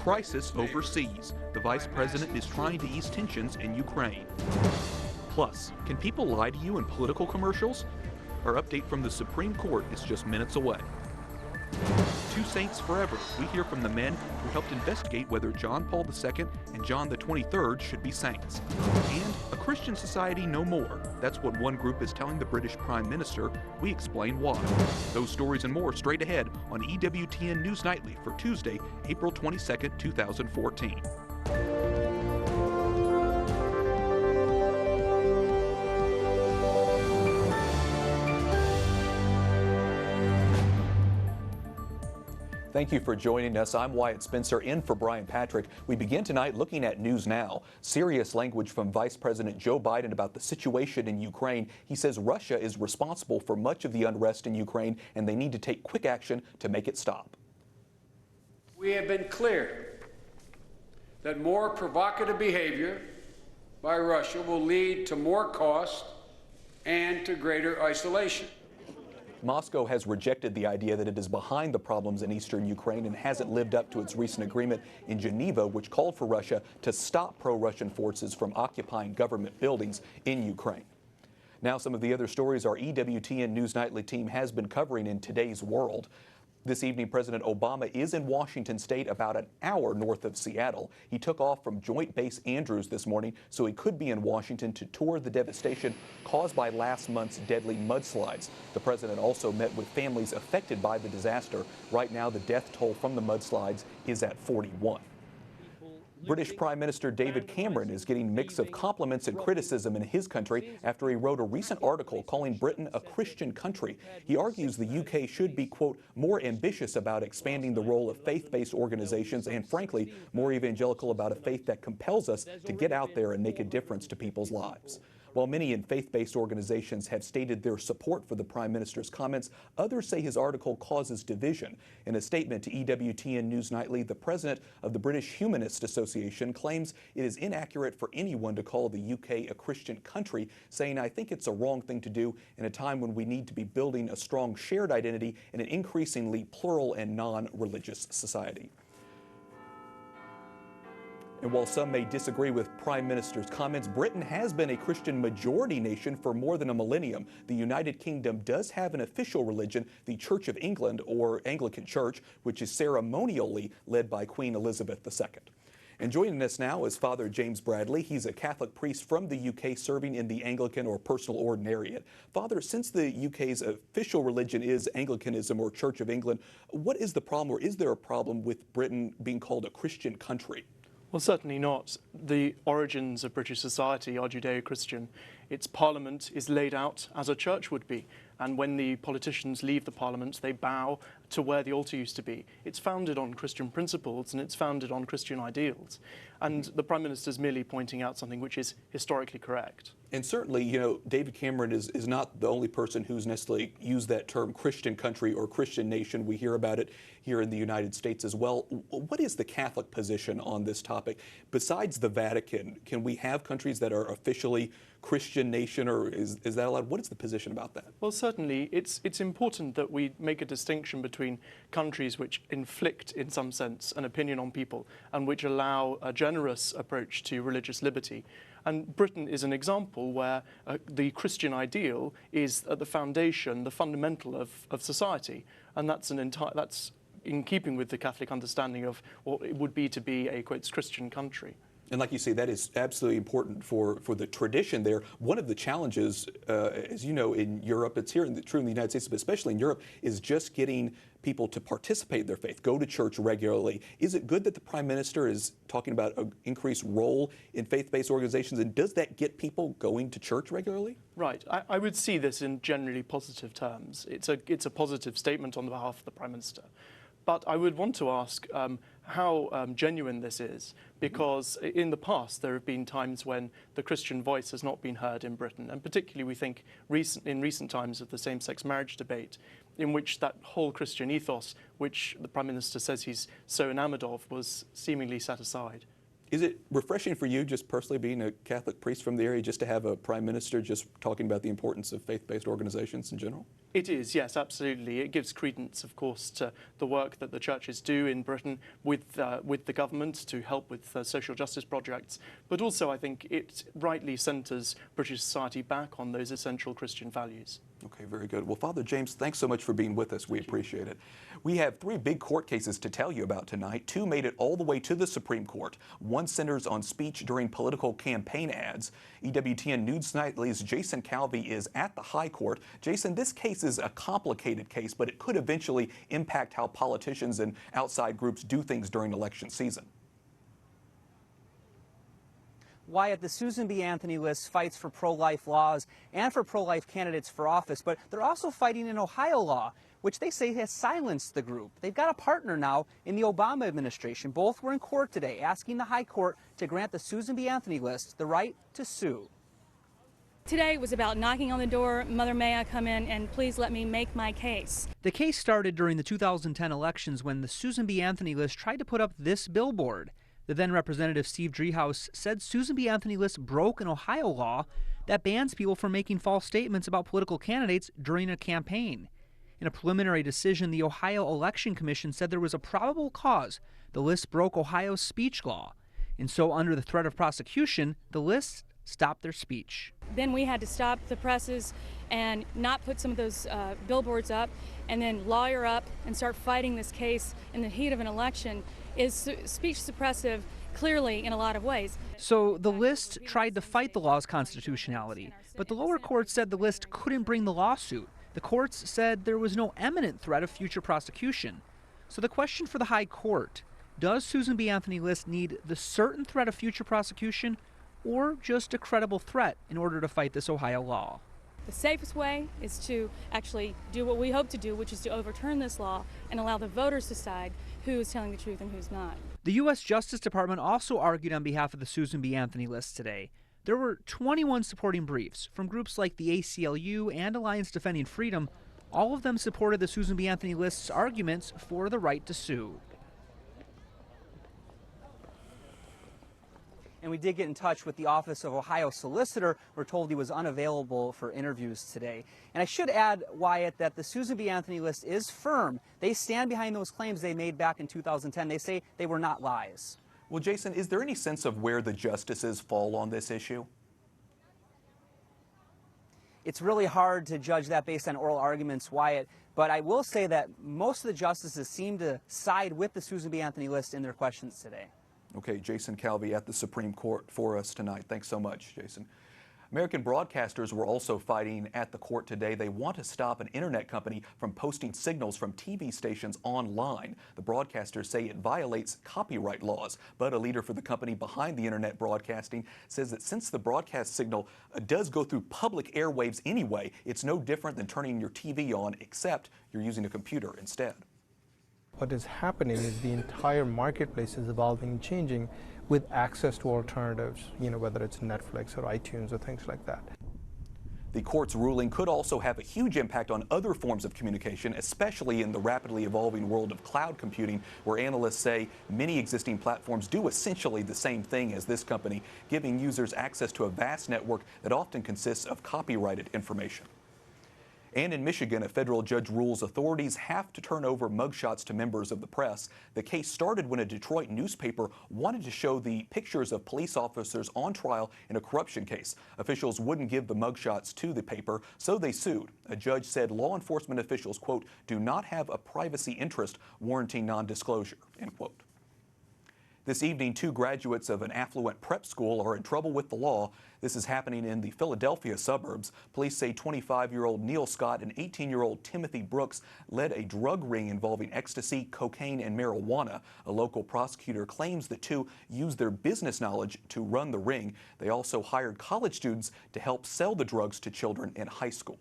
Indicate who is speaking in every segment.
Speaker 1: crisis overseas. The vice president is trying to ease tensions in Ukraine. Plus, can people lie to you in political commercials? Our update from the Supreme Court is just minutes away. Two Saints Forever. We hear from the men who helped investigate whether John Paul II and John the 23rd should be saints. And a Christian society no more. That's what one group is telling the British Prime Minister. We explain why. Those stories and more straight ahead on EWTN News Nightly for Tuesday, April 22nd, 2014.
Speaker 2: Thank you for joining us. I'm Wyatt Spencer in for Brian Patrick. We begin tonight looking at News Now. Serious language from Vice President Joe Biden about the situation in Ukraine. He says Russia is responsible for much of the unrest in Ukraine and they need to take quick action to make it stop.
Speaker 3: We have been clear that more provocative behavior by Russia will lead to more cost and to greater isolation.
Speaker 2: Moscow has rejected the idea that it is behind the problems in eastern Ukraine and hasn't lived up to its recent agreement in Geneva, which called for Russia to stop pro-Russian forces from occupying government buildings in Ukraine. Now, some of the other stories our EWTN News Nightly team has been covering in today's world. This evening, President Obama is in Washington State, about an hour north of Seattle. He took off from Joint Base Andrews this morning so he could be in Washington to tour the devastation caused by last month's deadly mudslides. The president also met with families affected by the disaster. Right now, the death toll from the mudslides is at 41. British Prime Minister David Cameron is getting mix of compliments and criticism in his country after he wrote a recent article calling Britain a Christian country. He argues the UK should be, quote, more ambitious about expanding the role of faith-based organizations and, frankly, more evangelical about a faith that compels us to get out there and make a difference to people's lives. While many in faith-based organizations have stated their support for the Prime Minister's comments, others say his article causes division. In a statement to EWTN News Nightly, the president of the British Humanist Association claims it is inaccurate for anyone to call the UK a Christian country, saying, "I think it's a wrong thing to do in a time when we need to be building a strong shared identity in an increasingly plural and non-religious society." And while some may disagree with Prime Minister's comments, Britain has been a Christian majority nation for more than a millennium. The United Kingdom does have an official religion, the Church of England, or Anglican Church, which is ceremonially led by Queen Elizabeth II. And joining us now is Father James Bradley. He's a Catholic priest from the UK serving in the Anglican or Personal Ordinariate. Father, since the UK's official religion is Anglicanism or Church of England, what is the problem, or is there a problem with Britain being called a Christian country?
Speaker 4: Well, certainly not. The origins of British society are Judeo-Christian. Its parliament is laid out as a church would be, and when the politicians leave the parliament, they bow to where the altar used to be. It's founded on Christian principles and it's founded on Christian ideals. And the Prime Minister is merely pointing out something which is historically correct.
Speaker 2: And certainly, you know, David Cameron is not the only person who's necessarily used that term Christian country or Christian nation. We hear about it here in the United States as well. What is the Catholic position on this topic? Besides the Vatican, can we have countries that are officially Christian nation, or is that allowed? What is the position about that?
Speaker 4: Well, certainly it's important that we make a distinction between countries which inflict, in some sense, an opinion on people and which allow a generous approach to religious liberty. And Britain is an example where the Christian ideal is at the foundation, the fundamental of society, and that's in keeping with the Catholic understanding of what it would be to be a, quote, Christian country.
Speaker 2: And like you say, that is absolutely important for the tradition there. One of the challenges, as you know, in Europe, it's true in the United States, but especially in Europe, is just getting people to participate in their faith, go to church regularly. Is it good that the Prime Minister is talking about an increased role in faith-based organizations, and does that get people going to church regularly?
Speaker 4: Right. I would see this in generally positive terms. It's a positive statement on behalf of the Prime Minister. But I would want to ask how genuine this is, because in the past there have been times when the Christian voice has not been heard in Britain, and particularly we think in recent times of the same-sex marriage debate, in which that whole Christian ethos, which the Prime Minister says he's so enamoured of, was seemingly set aside.
Speaker 2: Is it refreshing for you, just personally being a Catholic priest from the area, just to have a prime minister just talking about the importance of faith-based organizations in general?
Speaker 4: It is, yes, absolutely. It gives credence, of course, to the work that the churches do in Britain with the government to help with social justice projects. But also, I think it rightly centres British society back on those essential Christian values.
Speaker 2: Okay, very good. Well, Father James, thanks so much for being with us. We appreciate it. We have 3 big court cases to tell you about tonight. 2 made it all the way to the Supreme Court. 1 centers on speech during political campaign ads. EWTN News Nightly's Jason Calvi is at the High Court. Jason, this case is a complicated case, but it could eventually impact how politicians and outside groups do things during election season.
Speaker 5: Wyatt, the Susan B. Anthony list fights for pro-life laws and for pro-life candidates for office, but they're also fighting an Ohio law, which they say has silenced the group. They've got a partner now in the Obama administration. Both were in court today, asking the High Court to grant the Susan B. Anthony list the right to sue.
Speaker 6: Today was about knocking on the door. Mother, may I come in and please let me make my case.
Speaker 5: The case started during the 2010 elections when the Susan B. Anthony list tried to put up this billboard. The then Representative Steve Driehaus said Susan B. Anthony list broke an Ohio law that bans people from making false statements about political candidates during a campaign. In a preliminary decision, the Ohio Election Commission said there was a probable cause the list broke Ohio's speech law. And so, under the threat of prosecution, the list stopped their speech.
Speaker 6: Then we had to stop the presses and not put some of those billboards up, and then lawyer up and start fighting this case in the heat of an election is speech suppressive, clearly, in a lot of ways.
Speaker 5: So the list tried to fight the law's constitutionality, but the lower court said the list couldn't bring the lawsuit. The courts said there was no imminent threat of future prosecution. So the question for the High Court, does Susan B. Anthony list need the certain threat of future prosecution or just a credible threat in order to fight this Ohio law?
Speaker 6: The safest way is to actually do what we hope to do, which is to overturn this law and allow the voters to decide who is telling the truth and who's not.
Speaker 5: The U.S. Justice Department also argued on behalf of the Susan B. Anthony list today. There were 21 supporting briefs from groups like the ACLU and Alliance Defending Freedom. All of them supported the Susan B. Anthony list's arguments for the right to sue. And we did get in touch with the Office of Ohio Solicitor. We're told he was unavailable for interviews today. And I should add, Wyatt, that the Susan B. Anthony list is firm. They stand behind those claims they made back in 2010. They say they were not lies.
Speaker 2: Well, Jason, is there any sense of where the justices fall on this issue?
Speaker 5: It's really hard to judge that based on oral arguments, Wyatt, but I will say that most of the justices seem to side with the Susan B. Anthony list in their questions today.
Speaker 2: Okay, Jason Calvi at the Supreme Court for us tonight. Thanks so much, Jason. American broadcasters were also fighting at the court today. They want to stop an internet company from posting signals from TV stations online. The broadcasters say it violates copyright laws, but a leader for the company behind the internet broadcasting says that since the broadcast signal does go through public airwaves anyway, it's no different than turning your TV on, except you're using a computer instead.
Speaker 7: What is happening is the entire marketplace is evolving and changing with access to alternatives, whether it's Netflix or iTunes or things like that.
Speaker 2: The court's ruling could also have a huge impact on other forms of communication, especially in the rapidly evolving world of cloud computing, where analysts say many existing platforms do essentially the same thing as this company, giving users access to a vast network that often consists of copyrighted information. And in Michigan, a federal judge rules authorities have to turn over mugshots to members of the press. The case started when a Detroit newspaper wanted to show the pictures of police officers on trial in a corruption case. Officials wouldn't give the mugshots to the paper, so they sued. A judge said law enforcement officials, quote, do not have a privacy interest warranting non-disclosure, end quote. This evening, 2 graduates of an affluent prep school are in trouble with the law. This is happening in the Philadelphia suburbs. Police say 25-year-old Neil Scott and 18-year-old Timothy Brooks led a drug ring involving ecstasy, cocaine, and marijuana. A local prosecutor claims the 2 used their business knowledge to run the ring. They also hired college students to help sell the drugs to children in high school.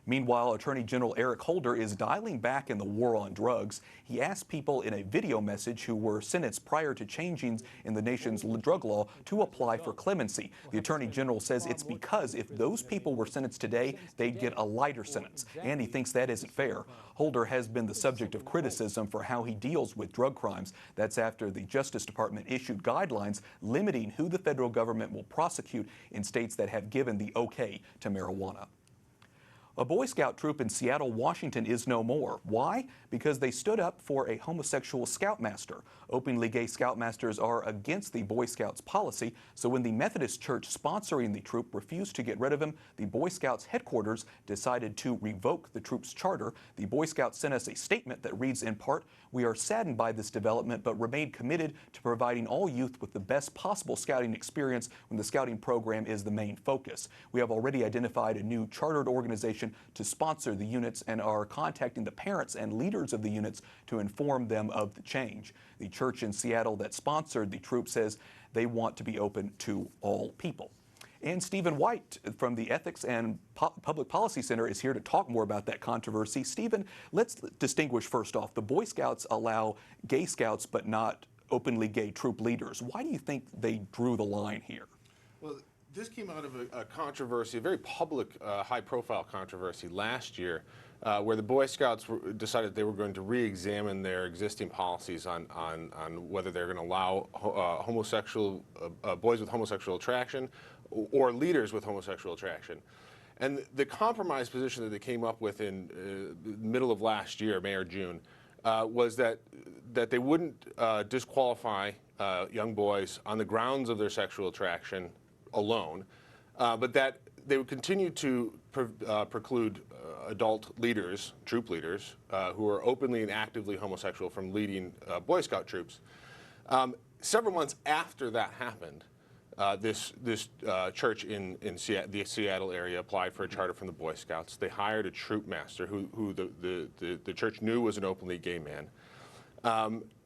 Speaker 2: Meanwhile, Attorney General Eric Holder is dialing back in the war on drugs. He asked people in a video message who were sentenced prior to changes in the nation's drug law to apply for clemency. The Attorney General says it's because if those people were sentenced today, they'd get a lighter sentence, and he thinks that isn't fair. Holder has been the subject of criticism for how he deals with drug crimes. That's after the Justice Department issued guidelines limiting who the federal government will prosecute in states that have given the okay to marijuana. A Boy Scout troop in Seattle, Washington is no more. Why? Because they stood up for a homosexual scoutmaster. Openly gay scoutmasters are against the Boy Scouts policy, so when the Methodist Church sponsoring the troop refused to get rid of him, the Boy Scouts headquarters decided to revoke the troop's charter. The Boy Scouts sent us a statement that reads in part, "We are saddened by this development, but remain committed to providing all youth with the best possible scouting experience when the scouting program is the main focus. We have already identified a new chartered organization to sponsor the units and are contacting the parents and leaders of the units to inform them of the change." The church in Seattle that sponsored the troop says they want to be open to all people. And Stephen White from the Ethics and Public Policy Center is here to talk more about that controversy. Stephen, let's distinguish first off. The Boy Scouts allow gay scouts but not openly gay troop leaders. Why do you think they drew the line here?
Speaker 8: Well, this came out of a controversy, a very public, high-profile controversy last year, where the Boy Scouts decided they were going to re-examine their existing policies on whether they're going to allow boys with homosexual attraction or leaders with homosexual attraction. And the compromise position that they came up with in the middle of last year, May or June, was that they wouldn't disqualify young boys on the grounds of their sexual attraction alone, but that they would continue to preclude adult leaders, troop leaders, who are openly and actively homosexual from leading Boy Scout troops. Several months after that happened, this church in the Seattle area applied for a charter from the Boy Scouts. They hired a troop master who the church knew was an openly gay man.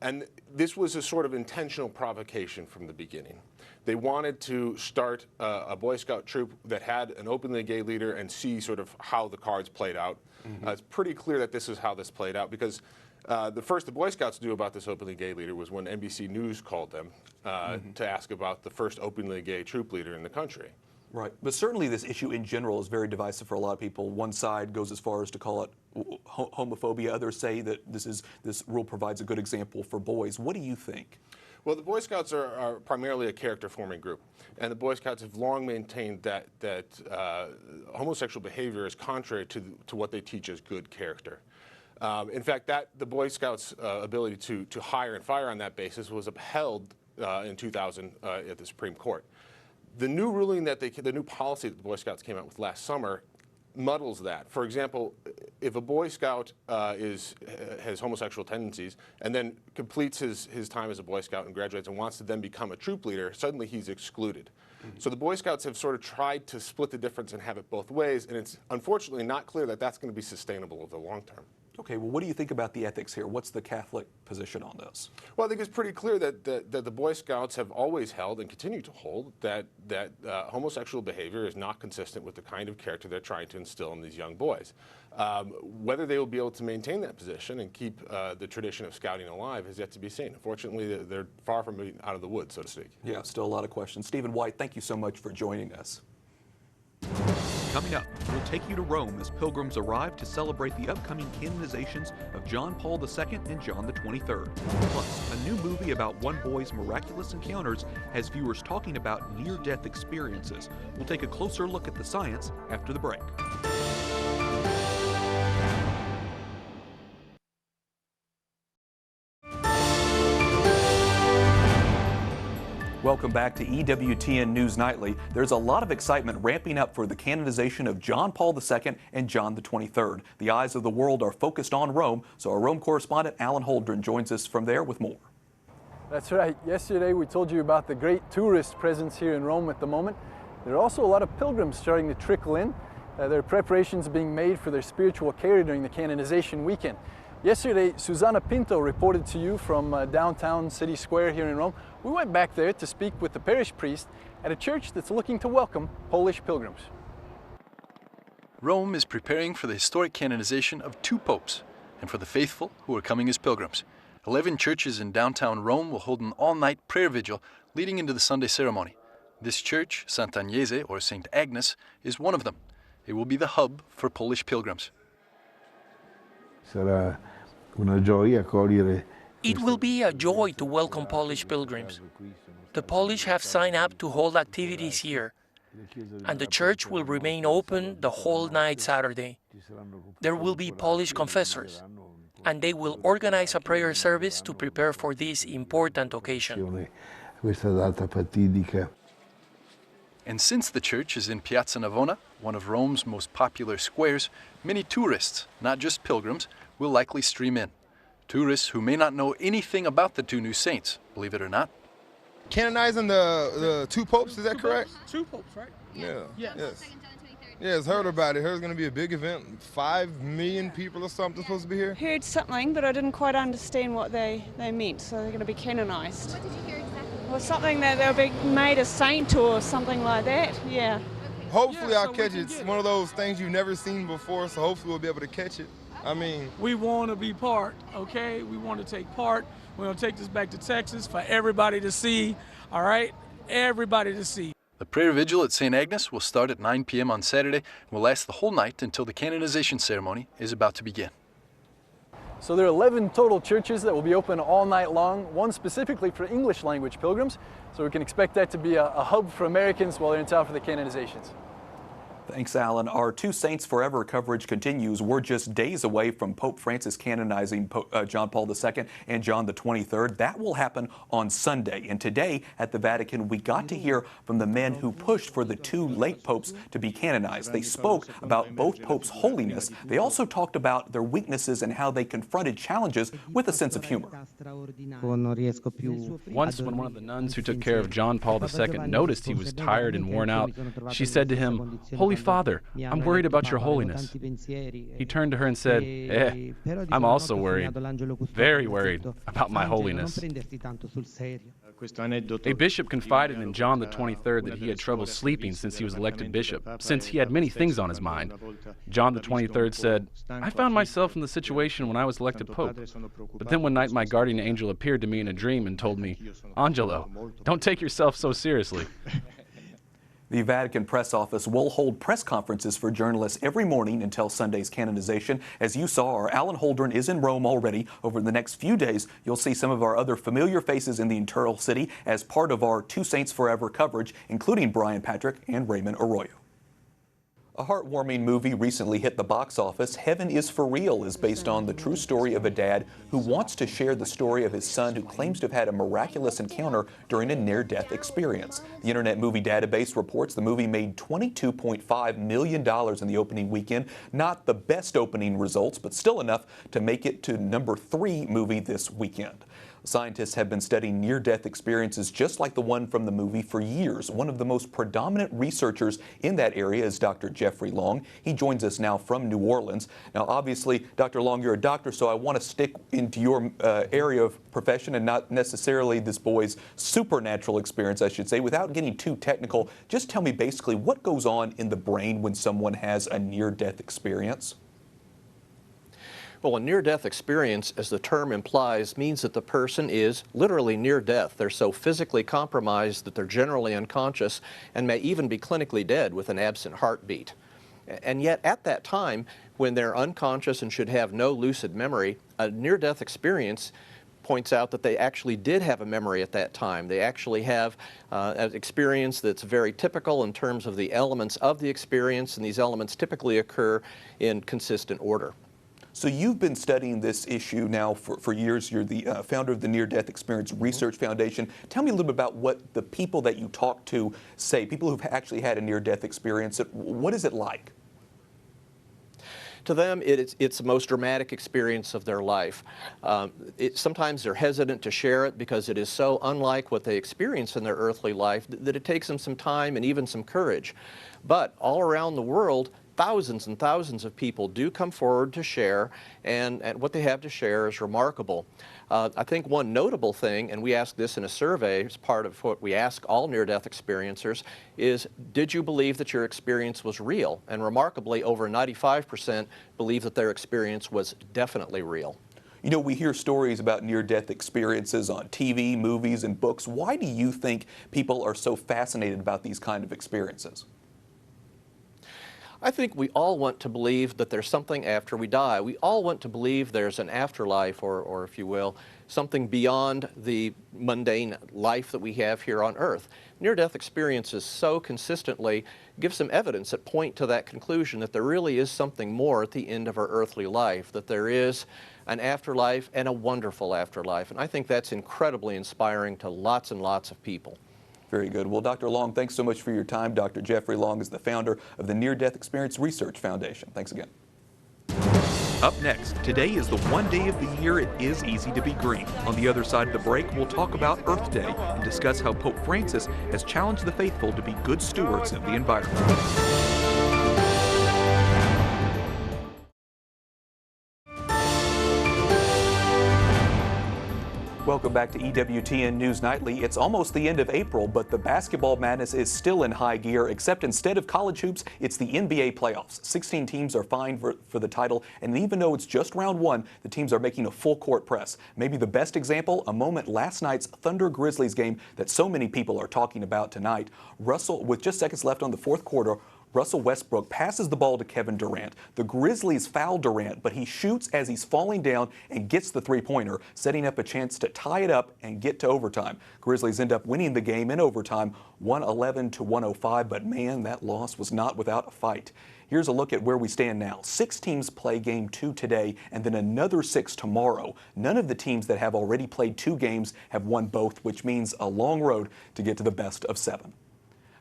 Speaker 8: And this was a sort of intentional provocation from the beginning. They wanted to start a Boy Scout troop that had an openly gay leader and see sort of how the cards played out. It's pretty clear that this is how this played out because the first the Boy Scouts knew about this openly gay leader was when NBC News called them to ask about the first openly gay troop leader in the country.
Speaker 2: Right, but certainly this issue in general is very divisive for a lot of people. One side goes as far as to call it homophobia. Others say that this rule provides a good example for boys. What do you think?
Speaker 8: Well, the Boy Scouts are primarily a character-forming group, and the Boy Scouts have long maintained that homosexual behavior is contrary to what they teach as good character. In fact, the Boy Scouts' ability to hire and fire on that basis was upheld in 2000 at the Supreme Court. The new ruling the new policy that the Boy Scouts came out with last summer muddles that. For example, if a Boy Scout has homosexual tendencies and then completes his time as a Boy Scout and graduates and wants to then become a troop leader, suddenly he's excluded. So the Boy Scouts have sort of tried to split the difference and have it both ways, and it's unfortunately not clear that that's going to be sustainable over the long term.
Speaker 2: Okay, well, what do you think about the ethics here? What's the Catholic position on this?
Speaker 8: Well, I think it's pretty clear that the Boy Scouts have always held and continue to hold that homosexual behavior is not consistent with the kind of character they're trying to instill in these young boys. Whether they will be able to maintain that position and keep the tradition of scouting alive is yet to be seen. Unfortunately, they're far from being out of the woods, so to speak.
Speaker 2: Yeah, still a lot of questions. Stephen White, thank you so much for joining us.
Speaker 1: Coming up, we'll take you to Rome as pilgrims arrive to celebrate the upcoming canonizations of John Paul II and John the 23rd. Plus, a new movie about one boy's miraculous encounters has viewers talking about near-death experiences. We'll take a closer look at the science after the break.
Speaker 2: Welcome back to EWTN News Nightly. There's a lot of excitement ramping up for the canonization of John Paul II and John the 23rd. The eyes of the world are focused on Rome, so our Rome correspondent Alan Holdren joins us from there with more.
Speaker 9: That's right. Yesterday we told you about the great tourist presence here in Rome at the moment. There are also a lot of pilgrims starting to trickle in. There are preparations being made for their spiritual care during the canonization weekend. Yesterday, Susanna Pinto reported to you from downtown City Square here in Rome. We went back there to speak with the parish priest at a church that's looking to welcome Polish pilgrims.
Speaker 10: Rome is preparing for the historic canonization of 2 popes and for the faithful who are coming as pilgrims. 11 churches in downtown Rome will hold an all-night prayer vigil leading into the Sunday ceremony. This church, Sant'Agnese, or St. Agnes, is one of them. It will be the hub for Polish pilgrims.
Speaker 11: Sarà una gioia cogliere.
Speaker 12: It will be a joy to welcome Polish pilgrims. The Polish have signed up to hold activities here, and the church will remain open the whole night Saturday. There will be Polish confessors, and they will organize a prayer service to prepare for this important occasion.
Speaker 11: Questa data fatidica.
Speaker 10: And since the church is in Piazza Navona, one of Rome's most popular squares, many tourists, not just pilgrims, will likely stream in. Tourists who may not know anything about the 2 new saints, believe it or not.
Speaker 13: Canonizing the 2 popes, is that correct?
Speaker 14: 2 popes, right?
Speaker 13: Yeah. Yes. Yes, heard about it. Heard it's going to be a big event. 5 million people or something supposed to be here.
Speaker 15: Heard something, but I didn't quite understand what they meant. So they're going to be canonized.
Speaker 16: What did you hear exactly?
Speaker 15: Well, something that they'll be made a saint or something like that. Yeah.
Speaker 13: Hopefully I'll catch it. It's one of those things you've never seen before, so hopefully we'll be able to catch it. I mean,
Speaker 14: we want to be part, okay? We want to take part. We're going to take this back to Texas for everybody to see, all right? Everybody to see.
Speaker 10: The prayer vigil at St. Agnes will start at 9 p.m. on Saturday and will last the whole night until the canonization ceremony is about to begin.
Speaker 9: So there are 11 total churches that will be open all night long, one specifically for English language pilgrims. So we can expect that to be a hub for Americans while they're in town for the canonizations.
Speaker 2: Thanks, Alan. Our 2 Saints Forever coverage continues. We're just days away from Pope Francis canonizing John Paul II and John the 23rd. That will happen on Sunday. And today at the Vatican, we got to hear from the men who pushed for the 2 late popes to be canonized. They spoke about both popes' holiness. They also talked about their weaknesses and how they confronted challenges with a sense of humor.
Speaker 17: Once, when one of the nuns who took care of John Paul II noticed he was tired and worn out, she said to him, "Holy Father, I'm worried about your holiness." He turned to her and said, I'm also worried, very worried about my holiness. A bishop confided in John the 23rd that he had trouble sleeping since he was elected bishop, since he had many things on his mind. John the 23rd said, "I found myself in the situation when I was elected pope. But then one night my guardian angel appeared to me in a dream and told me, 'Angelo, don't take yourself so seriously.'"
Speaker 2: The Vatican press office will hold press conferences for journalists every morning until Sunday's canonization. As you saw, our Alan Holdren is in Rome already. Over the next few days, you'll see some of our other familiar faces in the Eternal City as part of our 2 Saints Forever coverage, including Brian Patrick and Raymond Arroyo. A heartwarming movie recently hit the box office. Heaven is for Real is based on the true story of a dad who wants to share the story of his son who claims to have had a miraculous encounter during a near-death experience. The Internet Movie Database reports the movie made $22.5 million in the opening weekend. Not the best opening results, but still enough to make it to number 3 movie this weekend. Scientists have been studying near-death experiences just like the one from the movie for years. One of the most predominant researchers in that area is Dr. Jeffrey Long. He joins us now from New Orleans. Now, obviously, Dr. Long, you're a doctor, so I want to stick into your area of profession and not necessarily this boy's supernatural experience, I should say. Without getting too technical, just tell me basically what goes on in the brain when someone has a near-death experience.
Speaker 18: Well, a near-death experience, as the term implies, means that the person is literally near death. They're so physically compromised that they're generally unconscious and may even be clinically dead with an absent heartbeat. And yet, at that time, when they're unconscious and should have no lucid memory, a near-death experience points out that they actually did have a memory at that time. They actually have an experience that's very typical in terms of the elements of the experience, and these elements typically occur in consistent order.
Speaker 2: So you've been studying this issue now for years. You're the founder of the Near-Death Experience Research Foundation. Tell me a little bit about what the people that you talk to say, people who've actually had a near-death experience. What is it like?
Speaker 18: To them, it's the most dramatic experience of their life. Sometimes they're hesitant to share it because it is so unlike what they experience in their earthly life that it takes them some time and even some courage. But all around the world, thousands and thousands of people do come forward to share, and what they have to share is remarkable. I think one notable thing, and we ask this in a survey as part of what we ask all near-death experiencers, is did you believe that your experience was real? And remarkably, over 95% believe that their experience was definitely real.
Speaker 2: You know, we hear stories about near-death experiences on TV, movies, and books. Why do you think people are so fascinated about these kind of experiences?
Speaker 18: I think we all want to believe that there's something after we die. We all want to believe there's an afterlife, or if you will, something beyond the mundane life that we have here on Earth. Near-death experiences so consistently give some evidence that point to that conclusion, that there really is something more at the end of our earthly life, that there is an afterlife and a wonderful afterlife. And I think that's incredibly inspiring to lots and lots of people.
Speaker 2: Very good. Well, Dr. Long, thanks so much for your time. Dr. Jeffrey Long is the founder of the Near-Death Experience Research Foundation. Thanks again.
Speaker 1: Up next, today is the one day of the year it is easy to be green. On the other side of the break, we'll talk about Earth Day and discuss how Pope Francis has challenged the faithful to be good stewards of the environment.
Speaker 2: Welcome back to EWTN News Nightly. It's almost the end of April, but the basketball madness is still in high gear, except instead of college hoops, it's the NBA playoffs. 16 teams are vying for the title, and even though it's just round one, the teams are making a full court press. Maybe the best example, a moment last night's Thunder Grizzlies game that so many people are talking about tonight. Russell, with just seconds left on the fourth quarter, Russell Westbrook passes the ball to Kevin Durant. The Grizzlies foul Durant, but he shoots as he's falling down and gets the three-pointer, setting up a chance to tie it up and get to overtime. Grizzlies end up winning the game in overtime, 111-105, but man, that loss was not without a fight. Here's a look at where we stand now. 6 teams play game 2 today and then another 6 tomorrow. None of the teams that have already played 2 games have won both, which means a long road to get to the best of 7.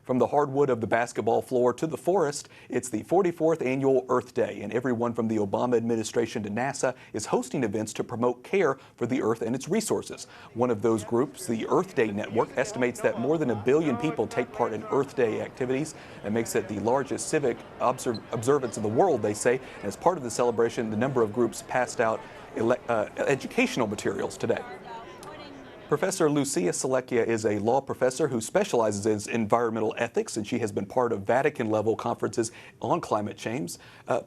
Speaker 2: From the hardwood of the basketball floor to the forest, it's the 44th annual Earth Day, and everyone from the Obama administration to NASA is hosting events to promote care for the Earth and its resources. One of those groups, the Earth Day Network, estimates that more than 1 billion people take part in Earth Day activities. That makes it the largest civic observance in the world, they say. And as part of the celebration, the number of groups passed out educational materials today. Professor Lucia Selecchia is a law professor who specializes in environmental ethics, and she has been part of Vatican-level conferences on climate change.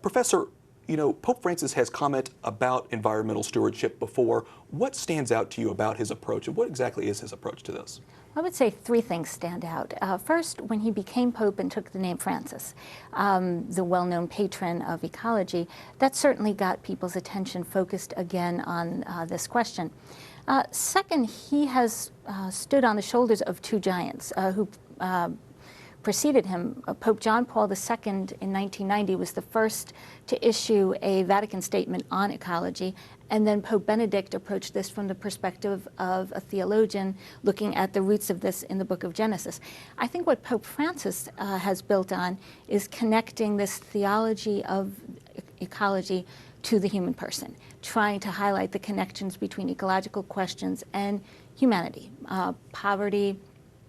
Speaker 2: Professor, you know, Pope Francis has commented about environmental stewardship before. What stands out to you about his approach, and what exactly is his approach to this?
Speaker 16: I would say 3 things stand out. First, when he became Pope and took the name Francis, the well-known patron of ecology, that certainly got people's attention focused again on this question. Second, he has stood on the shoulders of 2 giants who preceded him. Pope John Paul II in 1990 was the first to issue a Vatican statement on ecology, and then Pope Benedict approached this from the perspective of a theologian looking at the roots of this in the book of Genesis. I think what Pope Francis has built on is connecting this theology of ecology to the human person, trying to highlight the connections between ecological questions and humanity, poverty,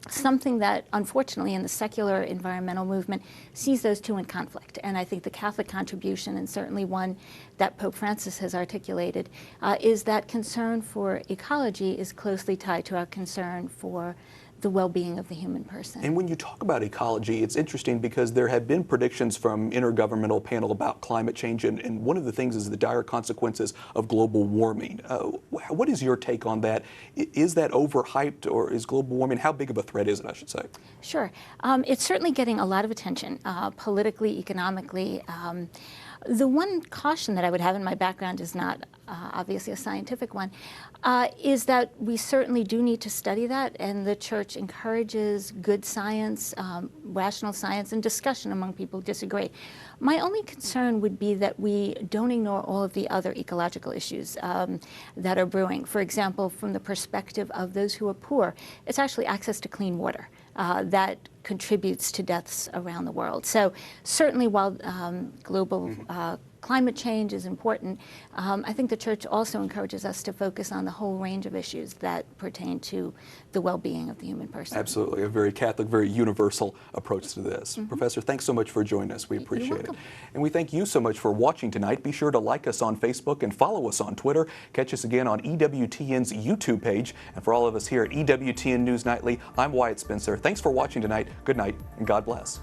Speaker 16: something that unfortunately in the secular environmental movement sees those 2 in conflict. And I think the Catholic contribution, and certainly one that Pope Francis has articulated, is that concern for ecology is closely tied to our concern for the well-being of the human person.
Speaker 2: And when you talk about ecology, it's interesting because there have been predictions from intergovernmental panel about climate change, and one of the things is the dire consequences of global warming. What is your take on that? Is that overhyped, or is global warming, how big of a threat is it, I should say?
Speaker 16: Sure. It's certainly getting a lot of attention, politically, economically. The one caution that I would have, in my background is not obviously a scientific one, is that we certainly do need to study that, and the Church encourages good science, rational science, and discussion among people who disagree. My only concern would be that we don't ignore all of the other ecological issues that are brewing. For example, from the perspective of those who are poor, it's actually access to clean water that contributes to deaths around the world. So certainly while global climate change is important, I think the church also encourages us to focus on the whole range of issues that pertain to the well-being of the human person.
Speaker 2: Absolutely, a very Catholic, very universal approach to this.
Speaker 16: Mm-hmm.
Speaker 2: Professor, thanks so much for joining us. We appreciate
Speaker 16: You're
Speaker 2: it.
Speaker 16: welcome.
Speaker 2: And we thank you so much for watching tonight. Be sure to like us on Facebook and follow us on Twitter. Catch us again on EWTN's YouTube page. And for all of us here at EWTN News Nightly, I'm Wyatt Spencer. Thanks for watching tonight. Good night, and God bless.